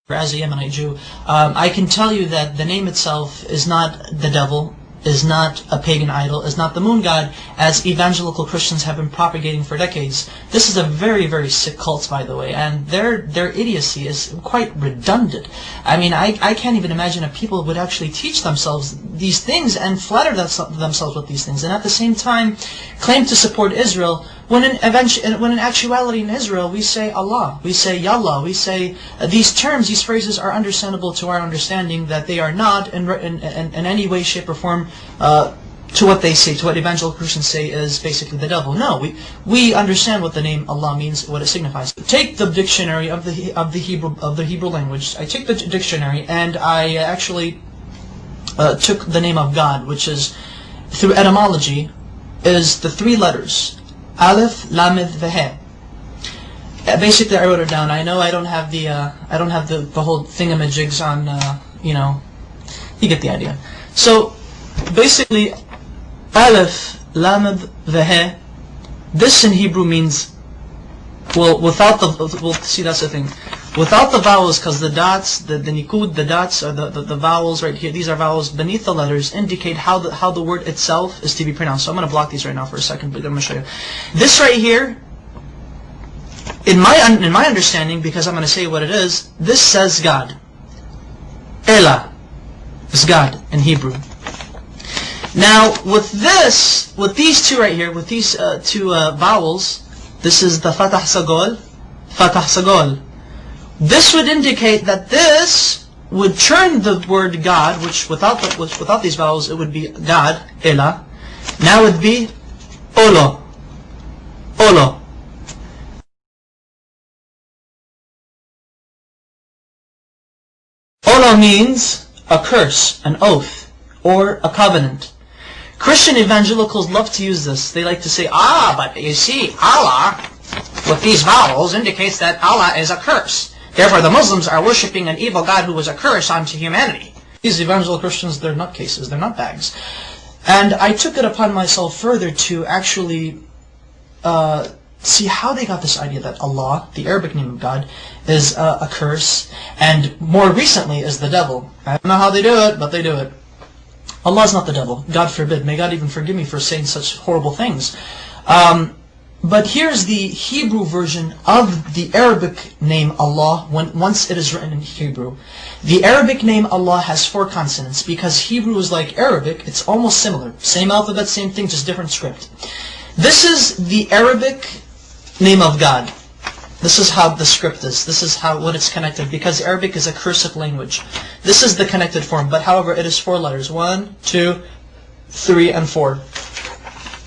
as a Yemeni Jew, I can tell you that the name itself is not the devil, is not a pagan idol, is not the moon god, as evangelical Christians have been propagating for decades. This is a very, very sick cult, by the way, and their idiocy is quite redundant. I mean, I can't even imagine if people would actually teach themselves these things and flatter themselves with these things, and at the same time claim to support Israel, when in actuality in Israel we say Allah, we say Yallah, we say these terms, these phrases are understandable to our understanding, that they are not in any way, shape or form to what they say, to what evangelical Christians say is basically the devil. No, we understand what the name Allah means, what it signifies. Take the dictionary of the Hebrew language. I take the dictionary and I actually took the name of God, which is, through etymology, is the three letters Aleph, Lamed, Veh. Basically, I wrote it down. I know I don't have the whole thingamajigs on, you get the idea. So basically, Aleph, Lamed, Veh. This in Hebrew means, see, that's the thing. Without the vowels, because the dots, the nikud, the dots, or the vowels right here, these are vowels beneath the letters, indicate how the word itself is to be pronounced. So I'm going to block these right now for a second, but I'm going to show you. This right here, in my understanding, because I'm going to say what it is, this says God. Elah is God in Hebrew. Now, with these two right here, with these two vowels, this is the Fatah Sagol, Fatah Sagol. This would indicate that this would turn the word God, which without these vowels it would be God, Elah. Now it would be Olo, Olo. Olo means a curse, an oath, or a covenant. Christian evangelicals love to use this. They like to say, but you see, Allah, with these vowels, indicates that Allah is a curse. Therefore, the Muslims are worshipping an evil God who was a curse onto humanity. These evangelical Christians, they're nutcases, they're nutbags. And I took it upon myself further to actually see how they got this idea that Allah, the Arabic name of God, is a curse, and more recently is the devil. I don't know how they do it, but they do it. Allah is not the devil. God forbid. May God even forgive me for saying such horrible things. But here's the Hebrew version of the Arabic name Allah once it is written in Hebrew. The Arabic name Allah has 4 consonants because Hebrew is like Arabic. It's almost similar. Same alphabet, same thing, just different script. This is the Arabic name of God. This is how the script is. This is what it's connected, because Arabic is a cursive language. This is the connected form, but however it is 4 letters. 1, 2, 3, and 4.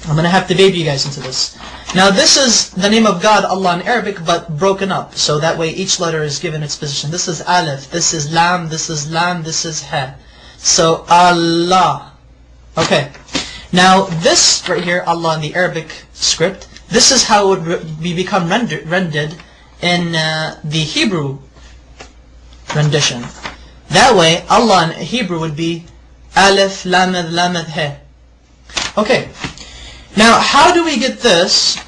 I'm going to have to baby you guys into this. Now this is the name of God, Allah in Arabic, but broken up. So that way each letter is given its position. This is Aleph, this is Lam, this is Lam, this is Ha. So Allah. Okay. Now this right here, Allah in the Arabic script, this is how it would become rendered in the Hebrew rendition. That way, Allah in Hebrew would be Aleph, Lamed, Lamed, He. Okay. Now, how do we get this?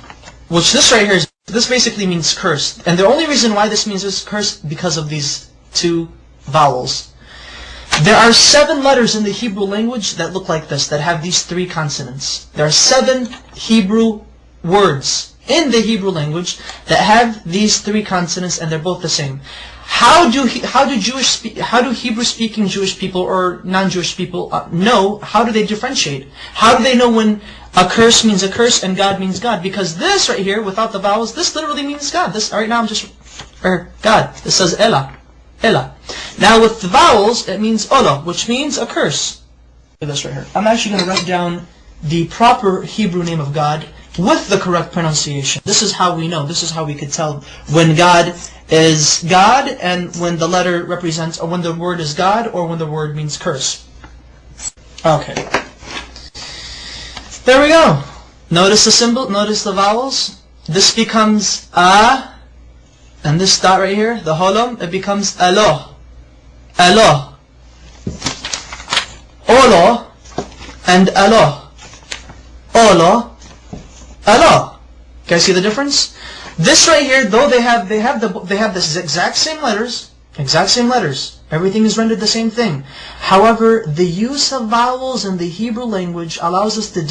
Which this right here is, this basically means cursed. And the only reason why this means is cursed because of these 2 vowels. There are 7 letters in the Hebrew language that look like this, that have these 3 consonants. There are 7 Hebrew words in the Hebrew language that have these 3 consonants, and they're both the same. How do Hebrew-speaking Jewish people or non-Jewish people know? How do they differentiate? How do they know when a curse means a curse and God means God? Because this right here, without the vowels, this literally means God. This right now I'm just God. This says Elah, Elah. Now with the vowels, it means Olo, which means a curse. Look at this right here. I'm actually going to write down the proper Hebrew name of God with the correct pronunciation. This is how we know. This is how we could tell when God is God and when the letter represents, or when the word is God, or when the word means curse. Okay. There we go. Notice the symbol, notice the vowels. This becomes A, and this dot right here, the holom, it becomes Alo. Alo. Olo and Alo. Olo, Alo. Guys see the difference? This right here, though they have the exact same letters, Exact same letters. Everything is rendered the same thing. However, the use of vowels in the Hebrew language allows us to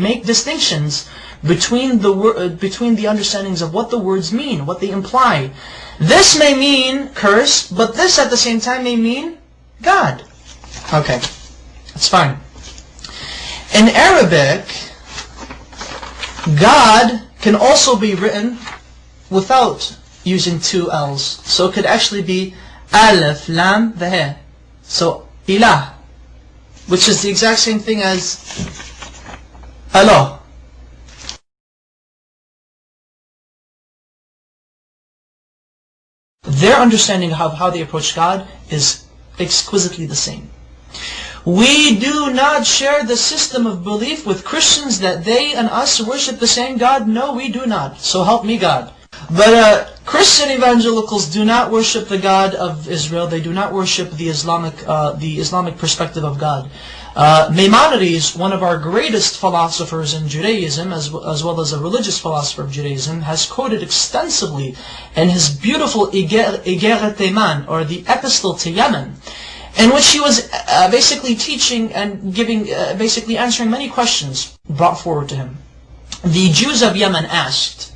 make distinctions between the understandings of what the words mean, what they imply. This may mean curse, but this at the same time may mean God. Okay, that's fine. In Arabic, God can also be written without using two L's. So it could actually be Alif, Lam, He. So, Ilah, which is the exact same thing as Allah. Their understanding of how they approach God is exquisitely the same. We do not share the system of belief with Christians that they and us worship the same God. No, we do not. So help me God. But Christian evangelicals do not worship the God of Israel. They do not worship the Islamic perspective of God. Maimonides, one of our greatest philosophers in Judaism, as well as a religious philosopher of Judaism, has quoted extensively in his beautiful Igeret Teiman, or the Epistle to Yemen, in which he was basically teaching and giving, basically answering many questions brought forward to him. The Jews of Yemen asked,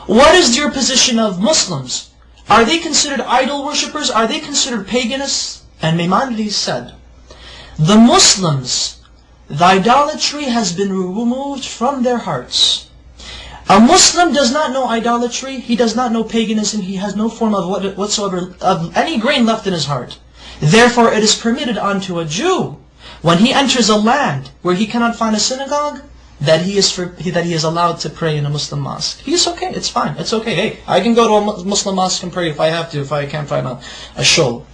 what is your position of Muslims? Are they considered idol worshippers? Are they considered paganists? And Maimonides said, the Muslims, the idolatry has been removed from their hearts. A Muslim does not know idolatry, he does not know paganism, he has no form of whatsoever of any grain left in his heart. Therefore it is permitted unto a Jew, when he enters a land where he cannot find a synagogue, that he is allowed to pray in a Muslim mosque. He's okay, it's fine, it's okay. Hey, I can go to a Muslim mosque and pray if I have to, if I can't find a shul.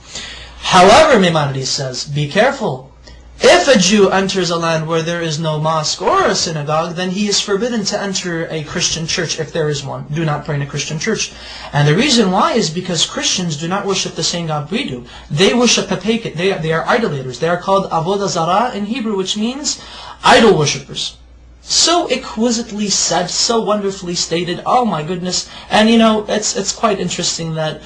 However, Maimonides says, be careful. If a Jew enters a land where there is no mosque or a synagogue, then he is forbidden to enter a Christian church if there is one. Do not pray in a Christian church. And the reason why is because Christians do not worship the same God we do. They worship a pagan. They are idolaters. They are called Avodah Zarah in Hebrew, which means idol worshippers. So exquisitely said, so wonderfully stated. Oh my goodness! And you know, it's quite interesting that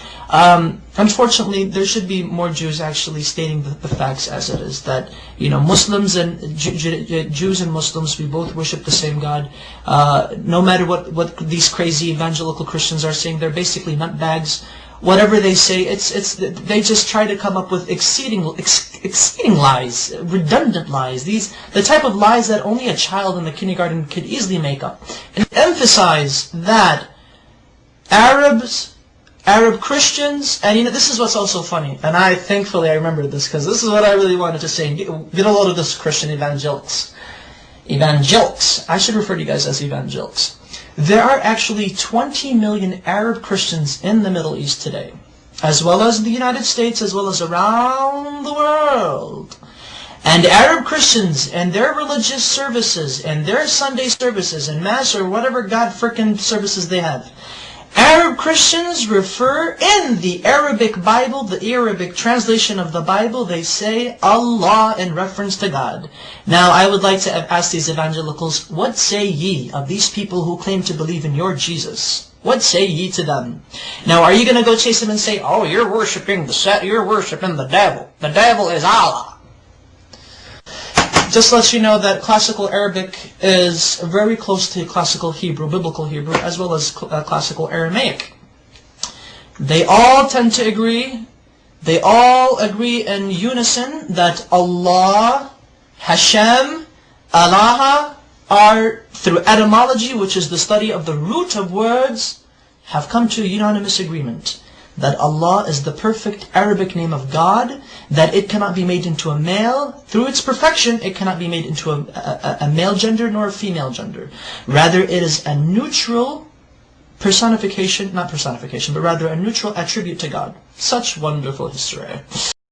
unfortunately there should be more Jews actually stating the facts as it is. That Muslims and Jews and Muslims, we both worship the same God. No matter what these crazy evangelical Christians are saying, they're basically nutbags. Whatever they say, they just try to come up with exceeding lies, redundant lies. The type of lies that only a child in the kindergarten could easily make up, and emphasize that Arab Christians, and this is what's also funny. And thankfully I remember this because this is what I really wanted to say. Get a load of this, Christian evangelics. I should refer to you guys as evangelics. There are actually 20 million Arab Christians in the Middle East today, as well as the United States, as well as around the world. And Arab Christians and their religious services and their Sunday services and Mass or whatever God frickin' services they have, Arab Christians refer in the Arabic Bible, the Arabic translation of the Bible, they say Allah in reference to God. Now I would like to ask these evangelicals, what say ye of these people who claim to believe in your Jesus? What say ye to them? Now are you going to go chase them and say, oh, you're worshiping the devil. The devil is Allah. Just to let you know that classical Arabic is very close to classical Hebrew, biblical Hebrew, as well as classical Aramaic. They all tend to agree, they all agree in unison that Allah, Hashem, Allah are, through etymology, which is the study of the root of words, have come to a unanimous agreement that Allah is the perfect Arabic name of God, that it cannot be made into a male. Through its perfection, it cannot be made into a male gender nor a female gender. Rather, it is a neutral personification, not personification, but rather a neutral attribute to God. Such wonderful history.